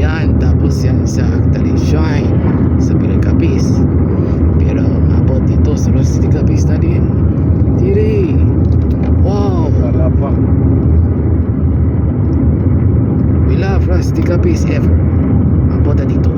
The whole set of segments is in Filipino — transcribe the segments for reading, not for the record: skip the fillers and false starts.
yan, tapos yan sa Talisay sa Pilacapis. Pero mabot dito sa Rusty Capis na din. Tiri, wow, Wala pa. we love Rusty Capis ever. Mabot na dito.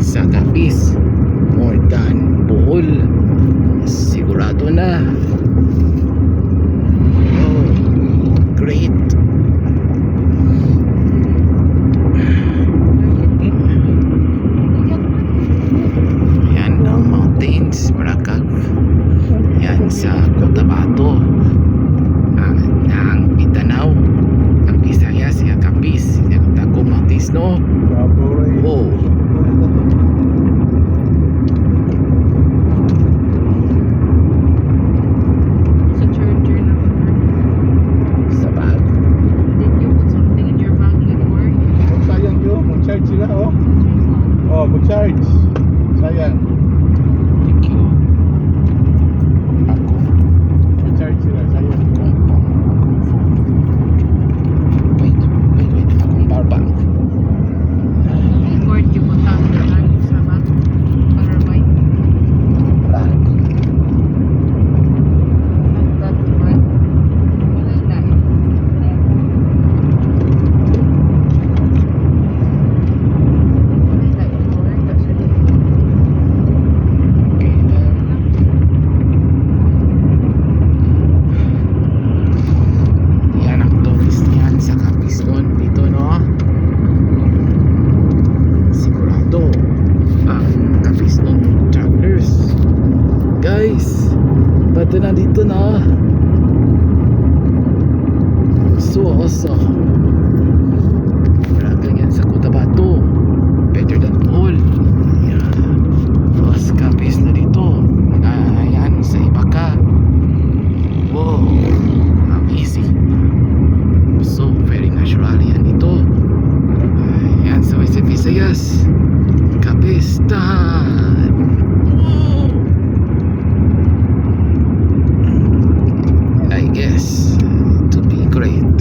Sa Capis, more than Bohol, sigurado na. Oh, great. Yan ang mountains, Maracag. Yan sa Cotabato, ang Mindanao, ang Visayas, yung Capis, yung Taco Mountains, no? Oh, Mag-charge sila, oh. Oh, mag-charge. Sayang. thank you. Ako. Mag-charge sila, sayang. Wait. Akong power bank. Record yung utang naman sa back para may Rank. that one. Wala tayo. Wala tayo. Power kasi Okay. Yan ang tourist yan sa Capis nun. Dito, no? Sigurado ang Capis nun travelers. Guys, bato na dito, no? So awesome. Marami yan sa Cotabato. Better than Bohol. Yan. Mas Capis na dito. Ayan, sa Ibaka. Wow, amazing. So very natural yan dito. Ayan, sa West Visayas. Capistan. Wow. I guess to be great.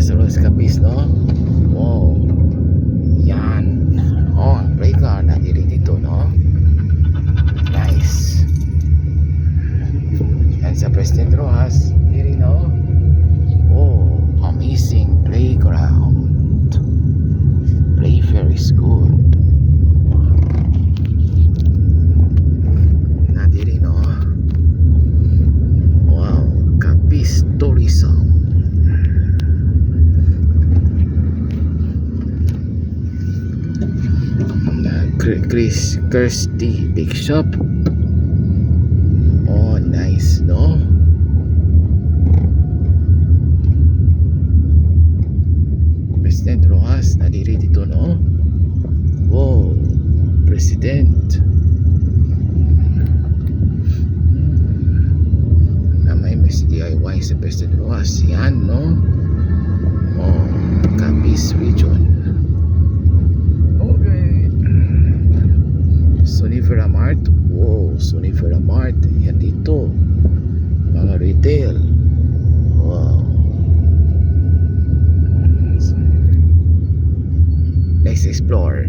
sa Los Capis, no? Wow. Yan. Oh, ang playground na diri dito, no? Nice. Yan sa President Rojas, diri, no? Oh, amazing playground. Playfair is good. Na diri, no? Wow, Capis Tourism. Chris Kirsty Big Shop. Oh, nice, no? President Rojas nadiri dito, no? Wow, President. Na may mas DIY sa President Rojas. Yan, no? Oh, Capis Region. Sonifera Mart. Wow, Sonifera Mart. Yan dito. Mga retail. Wow. Let's explore.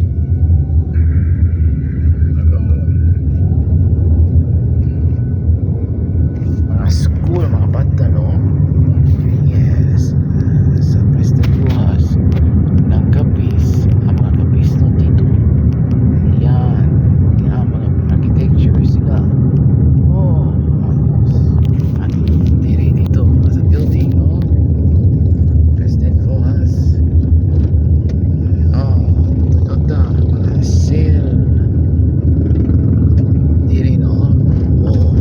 Mga school, mga bata, no? Yes. Sa President Rojas ng Capis. Ang mga Capis, no, dito. Yan. Yan, mga architecture sila. Oh, ayos. At diri dito sa building, no? President Rojas. Oh, Toyota, mga sale. Diri, no? Oh,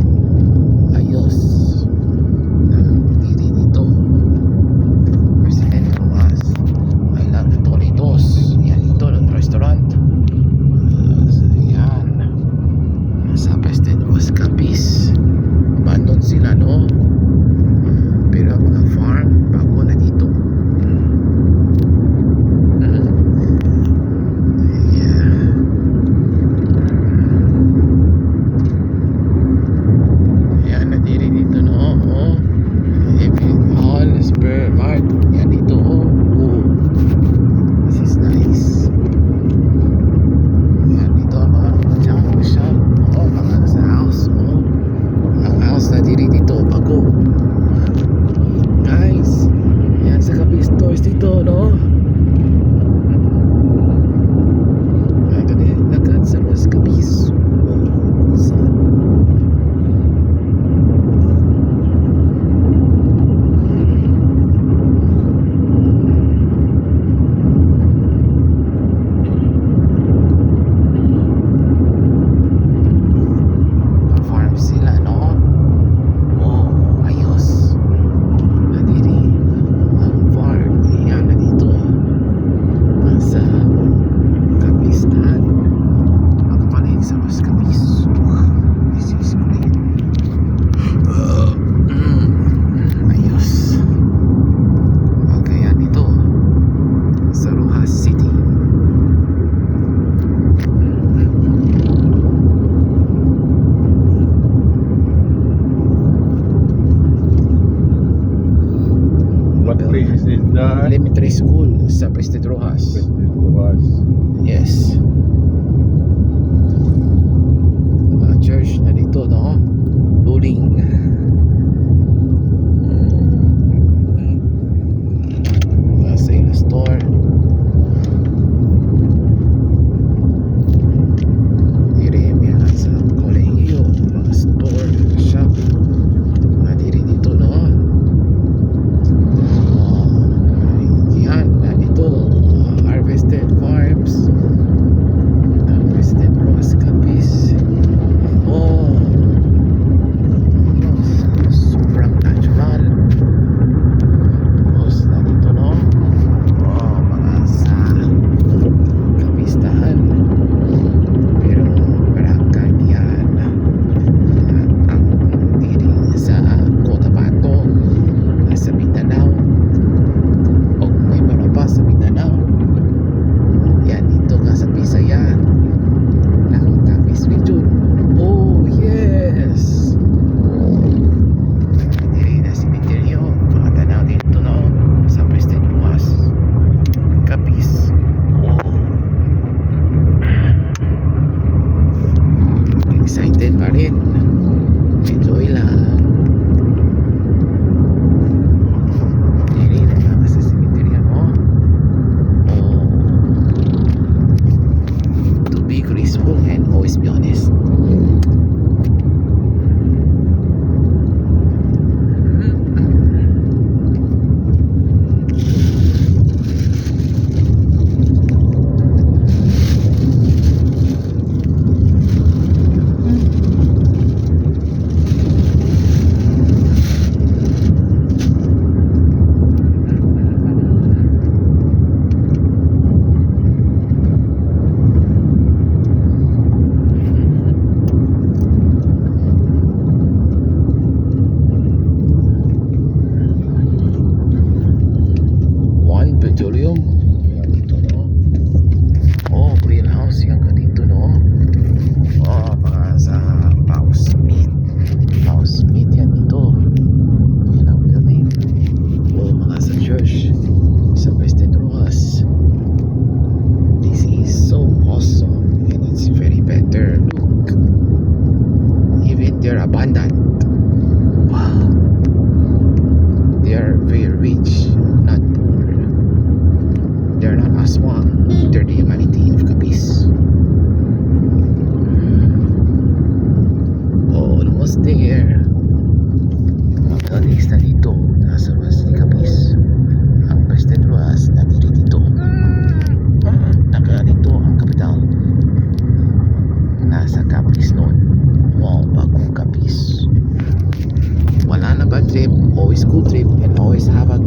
ayos. Diri dito. President Rojas. I love Doritos. Yan dito, restaurant. Yan. Sa President Rojas Capis. Abandon sila, no? Pero ang mga farm, bago na dito. Yeah. Yan, nadiri dito, no? Oh. Evening Hall, Spur Mart. Yan dito, oh. Oh. This is nice. Yan dito, mga junk shop. Oh, mga sa house, oh. Ang house na diri dito, bago. Guys, yan sa Capis stores dito, no? Ito din, lakad sa Los Capis. Oh, kusan. Farm sila, no? Oh, ayos. Nadiri ang farm. Yan na dito. Nasa Capistan. Magpalig sa Los Capis. This is great. Ayos. Okay, yan dito. Sa Rojas City. What place is that? Elementary school sa President Rojas. President Rojas. Yes. Mga church na dito, no? Luling. Mga sale store. Diri yan sa Colegio. Mga store, shop. Mga diri dito, no? Yan, na dito. Harvested Farms.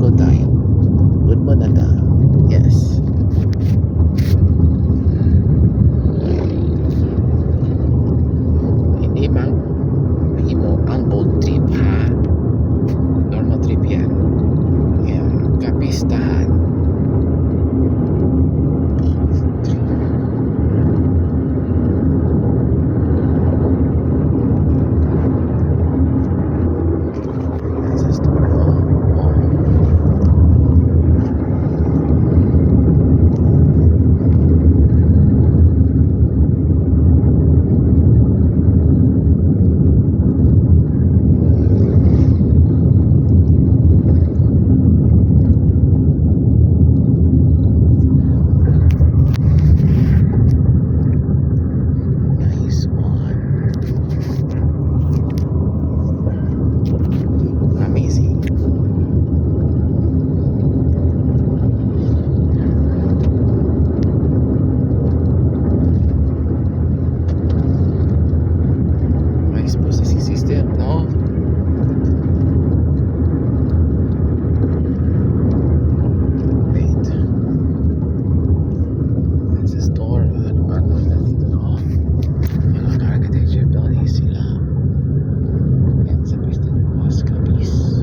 good time. Good mo na ta. Yes. Hindi mang mahimo ang boat trip ha. Normal trip yan. Yan. Kapistahan. Sa store. Nice one. Amazing. Nice processing system, no? Wait. It's a store. Ano ba na dito, no? Mga architecture building sila. Yan sa Preston Boas Capiz.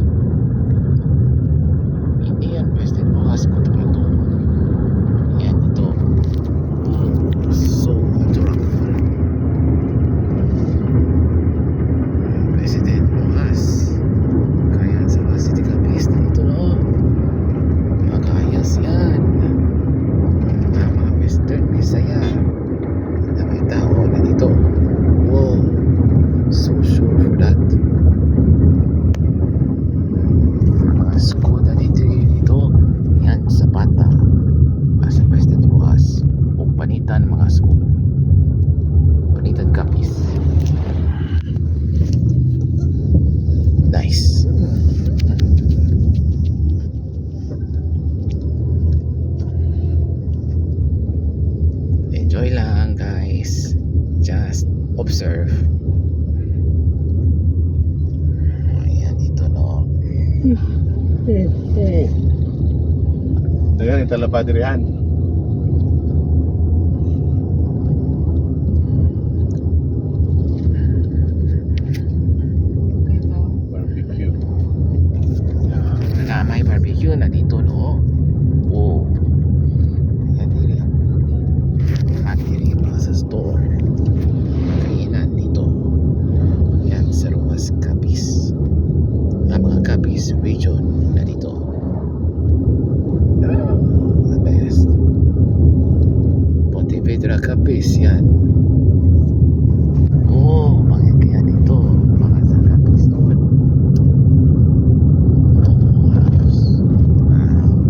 Hindi yan Preston Boas kung ito. Yan ito. So adorable. President Boas. Kaya sa City Capiz na ito, no? Makayas yan. Mga Western Bisaya. Na may tao na dito. Wow. So sure for that. Mga school na dito. Yan sa Bata. Sa President Boas. O panitan mga school. Panitan Capiz. Nice. Enjoy lang guys. Just observe. Ayan ito, no? Dagan ito lang padirihan. Ito. Barbecue. Na may barbecue na dito, no? Oh. Ayan diri ang building. At diri pa sa store. Kainan dito. Yan sa Ruas Capiz. Ang mga Capiz region na dito. The best. Pontevedra Capiz yan. Oh, mga kaya dito. Mga sa Capiz doon.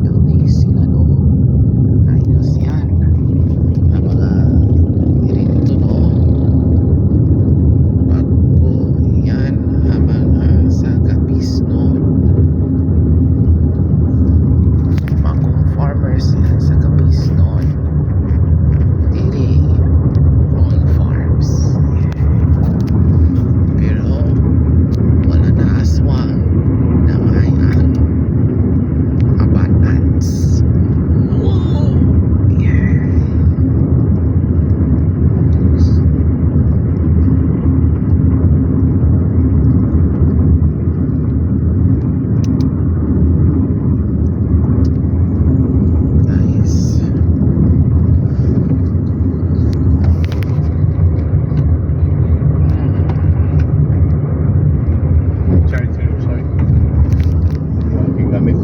Building sila, no? Ayos yan. Ang mga diri dito, no? Bago yan ang mga sa Capiz noon. Bagong farmers yan sa Capiz noon. Diri growing farms. Pero wala na aswang na may ang abundance. Wow! Yeah. Nice. Charge sa website. Aking gamit.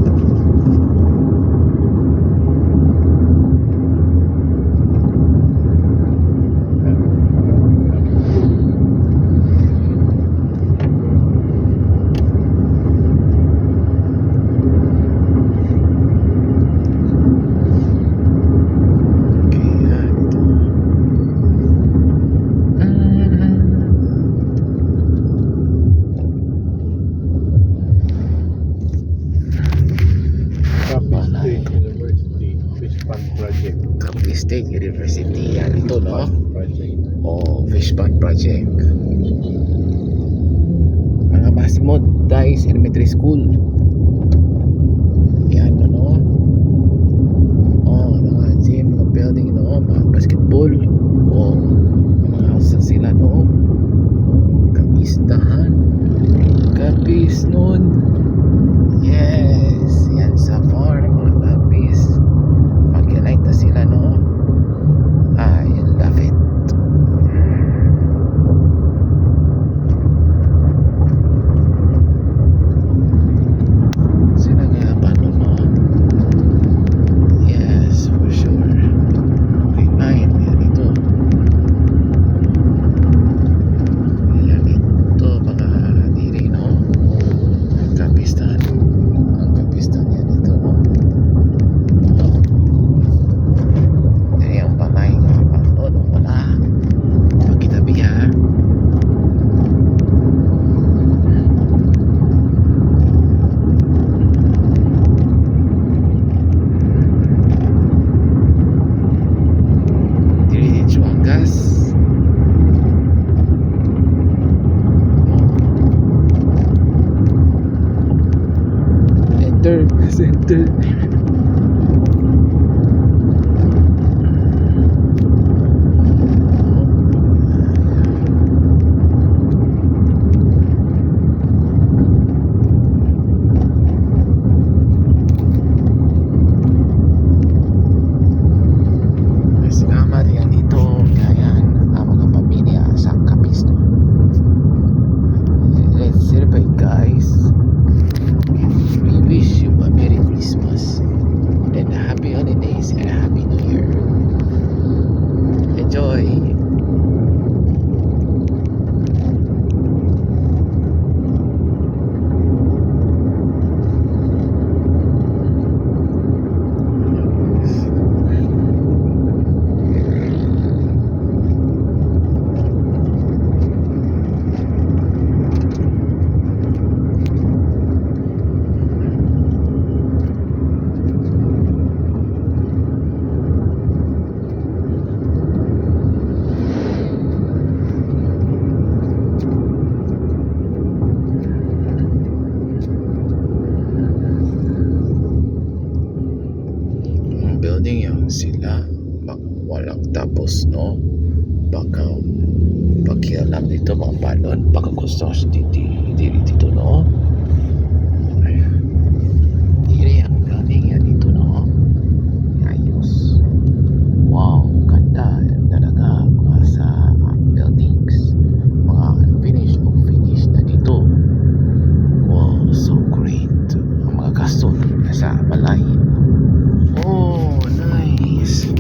Kaya ito. Capiz State University Fish Pond Project. Capiz State University yan ito, no? Project. O Fish Pond Project. Mga Masimod Dice Elementary School. After sinama yan dito ngayon ang mga pamilya sa Capisto. Let's celebrate, guys. We wish you a Merry Christmas and a Happy Holidays and a Happy New Year. Enjoy. Ang building yan sila walang tapos, no? Baka pakialam dito mga balon, baka gusto dito, no? Diri ang building yan dito, no? Ayos. Wow, ganda talaga mga sa buildings, mga unfinished o finished na dito. Wow, so great. Ang mga gasto sa balay. Oh, nice.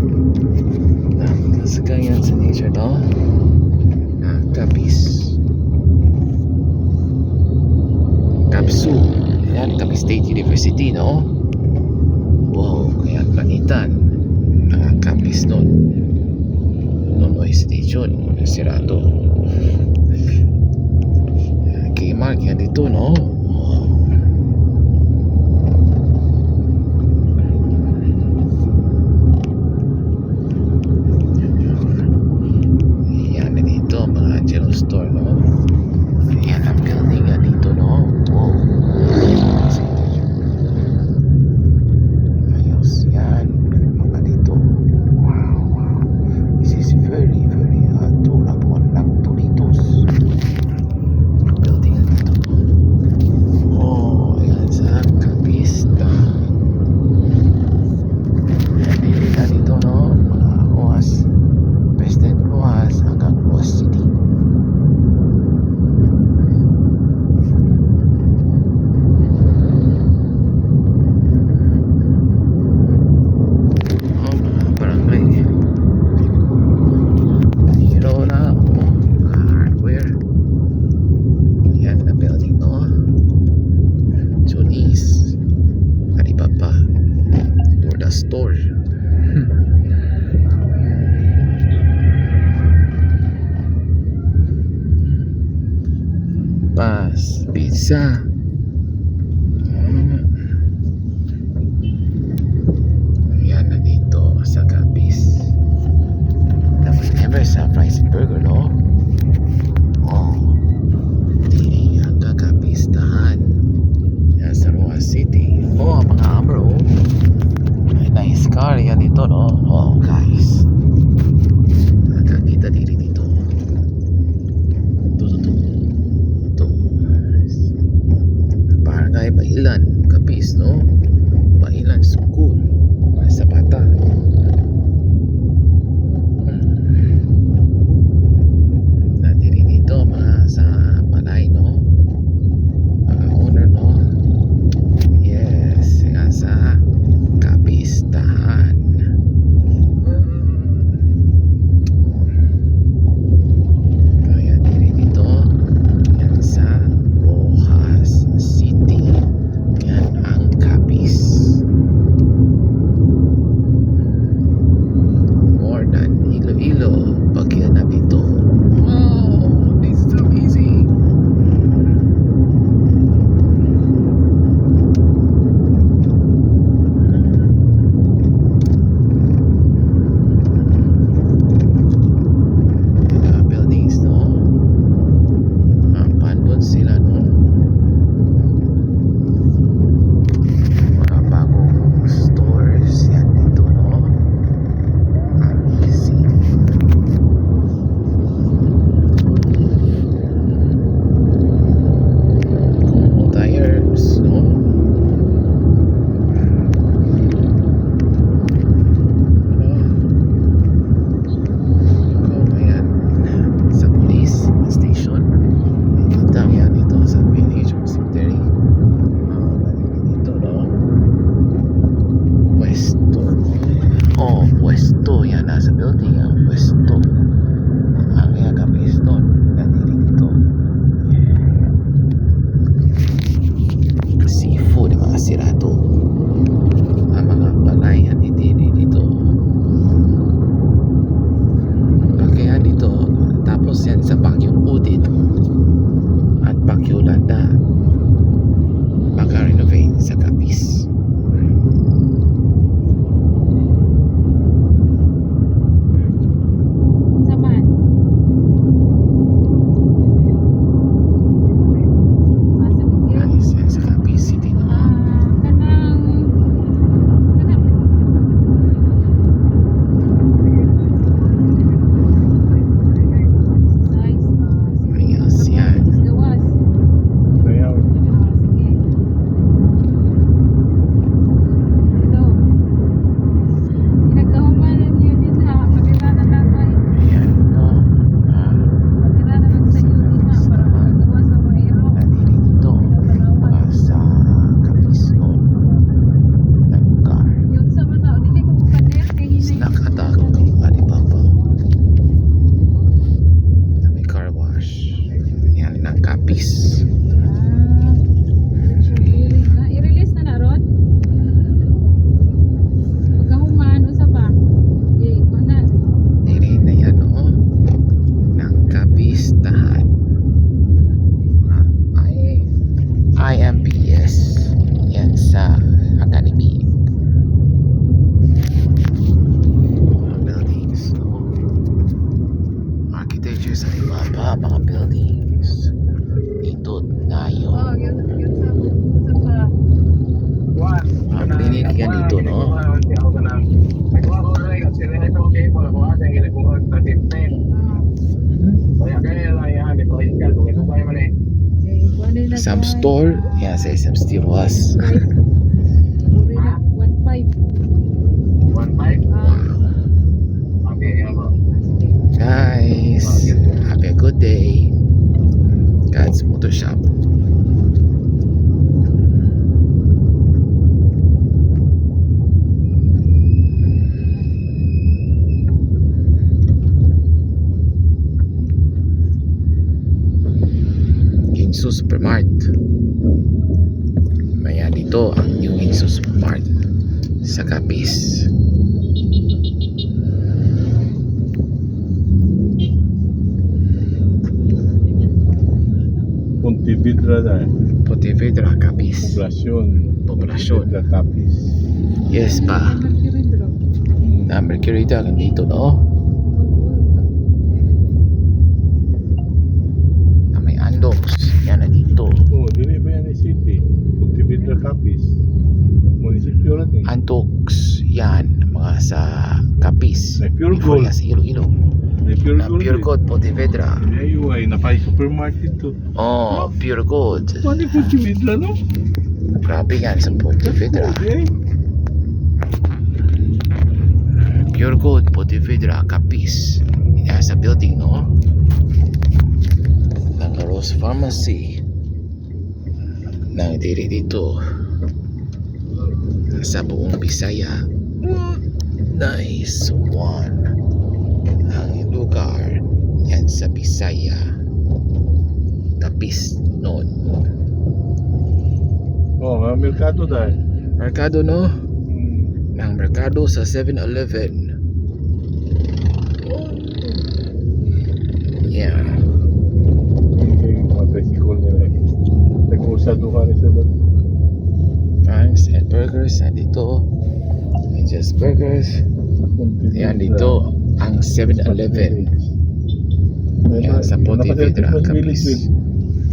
Nakasagayan sa nature, no? Capiz. Capsu. Yan, Capiz State University, no? Wow, kaya panitan. Capiz nun. Nonoy Station. Sirado. Kmart yan dito, no? Store, no? Yan ang building yan dito, no? Wow. Ayos yan. Mga dito. Wow. This is very, very adorable. Nagturitos. Building yan dito, no? Oh, yan sa Capista. Yan din na dito, no? Mga Rojas. President Rojas hanggang Rojas City. Store. Pas pizza. Yan na dito sa Capiz. Tapos never sa fries and burger, no? Oh, dili ang Capistahan. Yan sa Rojas City. Oh, ang mga Amro. Nice car yan dito, no? Oh, guys. Nakakita dito. Ito. Barangay Bailan, Capiz, no? Bailan School. Sa bata. Nadiri dito, mga sa Palay, no? Mga owner, no? Yes, nga sa Capistahan. Some store, yan sa SM Stiroas. 1.5. Guys, have a good day. God's Motor Shop. Ginsu Supermart. Maya dito ang new Ginsu Supermart sa Capiz. Pontevedra na. Pontevedra, Capiz. Poblasyon. Poblasyon. Pontevedra, Capiz. Yes pa. Na Mercury dyan dito, no? Na may Andox. Yan na dito. Oh, dili ba yan ang city? Pontevedra, Capiz. Munisipyo rin eh. Andox. Yan. Mga sa Capiz. May Pure Before Gold. yan sa Iloilo. May pure Na gold. Pure Gold, Pontevedra. Ayaw ay, napay supermarket to. Oh, Pure Gold. Paano yung Pontevedra, no? Grabe yan sa Pontevedra. Okay. Pure Gold, Pontevedra, Capiz. Yan sa building, no? Ng Rose Pharmacy. Nang diri dito. Sa buong Bisaya. Nice one. Ang lugar yan sa Bisaya. Capiz noon. Oh, mga merkado dahil. Merkado, no? Ng merkado sa 7-Eleven. Yeah. Hindi yung mga tricycle nila eh. Nag-uusado ka rin sa doon. Franks and Burgers nandito. And just Burgers. Yan dito ang 7-Eleven. Yan sa Pontevedra, Capiz.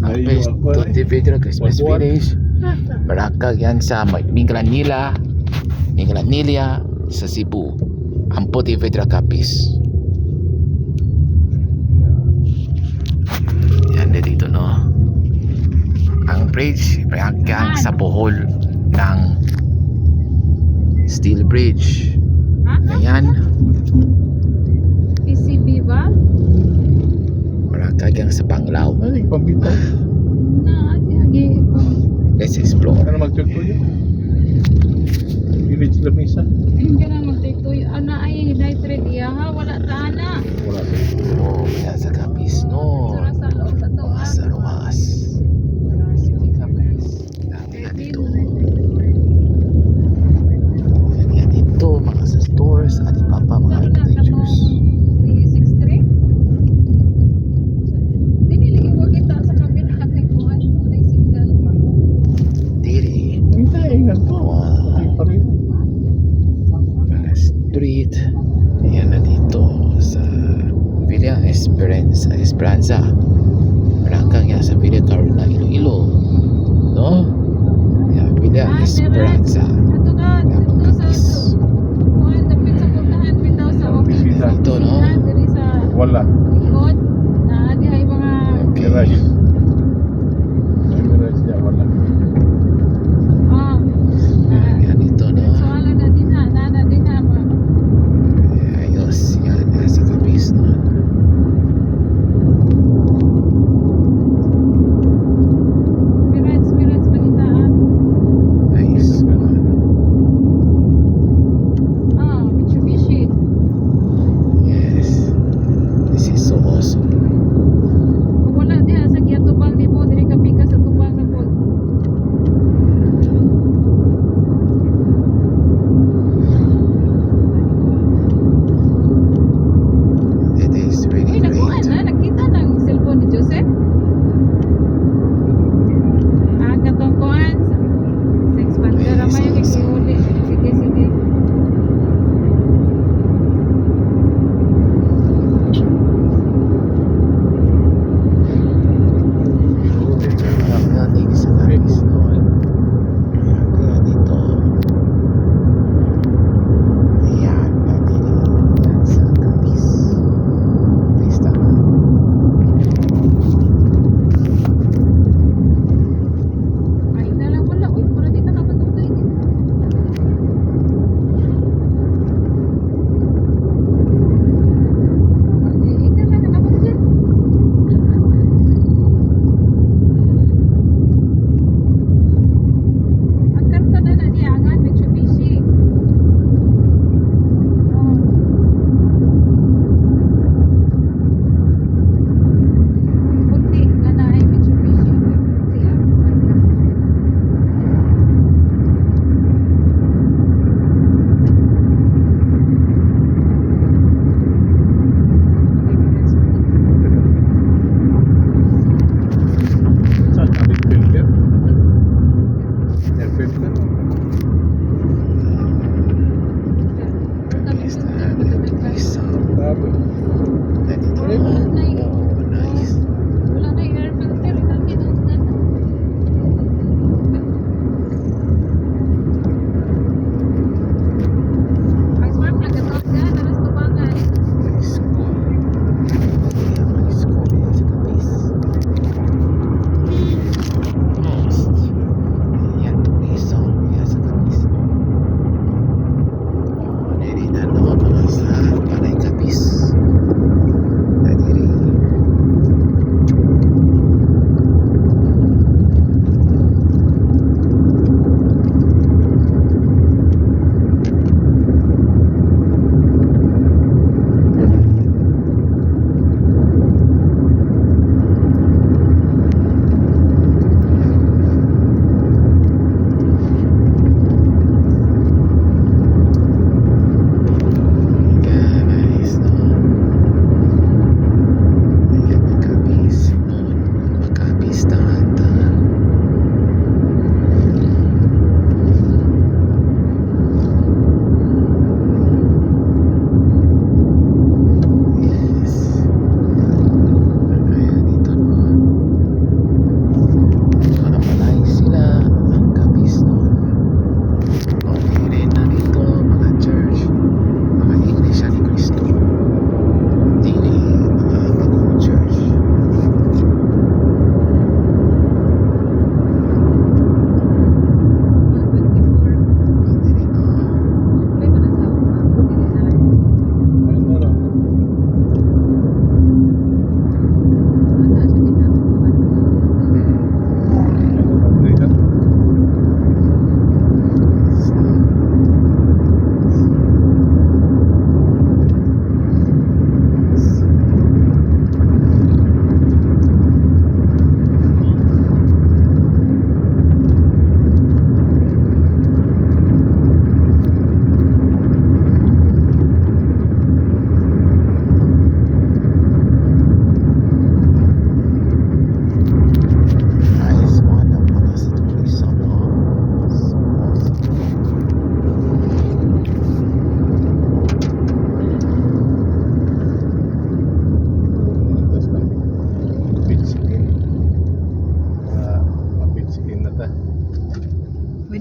Ang Pontevedra Christmas Village. Barakag yan sa Minglanilla sa Cebu. Ang Pontevedra, Capiz. Yan na dito, no? Ang bridge hanggang sa Bohol ng Steel Bridge. Ayan. PCB ba? Barakag yan sa Panglao. Ano yung pambitaw? Na, agi. Let's explore. Ano mag-check ko yun? Village Lamisa? Ayun ka na magtitoy. Ana ay nitrate iya ha. Wala ta na. Wala sa Oh, yan sa Capiz, no? Sura sa loob sa to. Sa Ruas. City Capiz. Dami na dito. Yan dito, mga sa stores, at papa, mga architectures. 363? Diniligi ko kita sa kabila kay Kuhan. Kulay signal. Diri. Hindi, ingat to. Wow. Hindi pa rin. Mga street. Yan na dito sa Villa Esperanza. Barakag yan sa Villa Carona, Iloilo. No? Yan, Villa Esperanza. Ato ka. Yan, Dito sa Capiz. Kuhan. Dapit sa puntahan. Bitaw sa office. Opisina. Dito, no? Diri sa Wala. likod. Na di ay mga Okay. Garage. May garage niya, wala. Yan dito, no? Wala na din ha. Nana din ha. Ayos, yan, nasa Capiz, no? Mirats balitaan. Nice.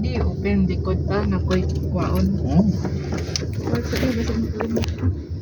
di open likod pa na koy kwaon. Hmm. Wala sa iyo, basta magulong ka.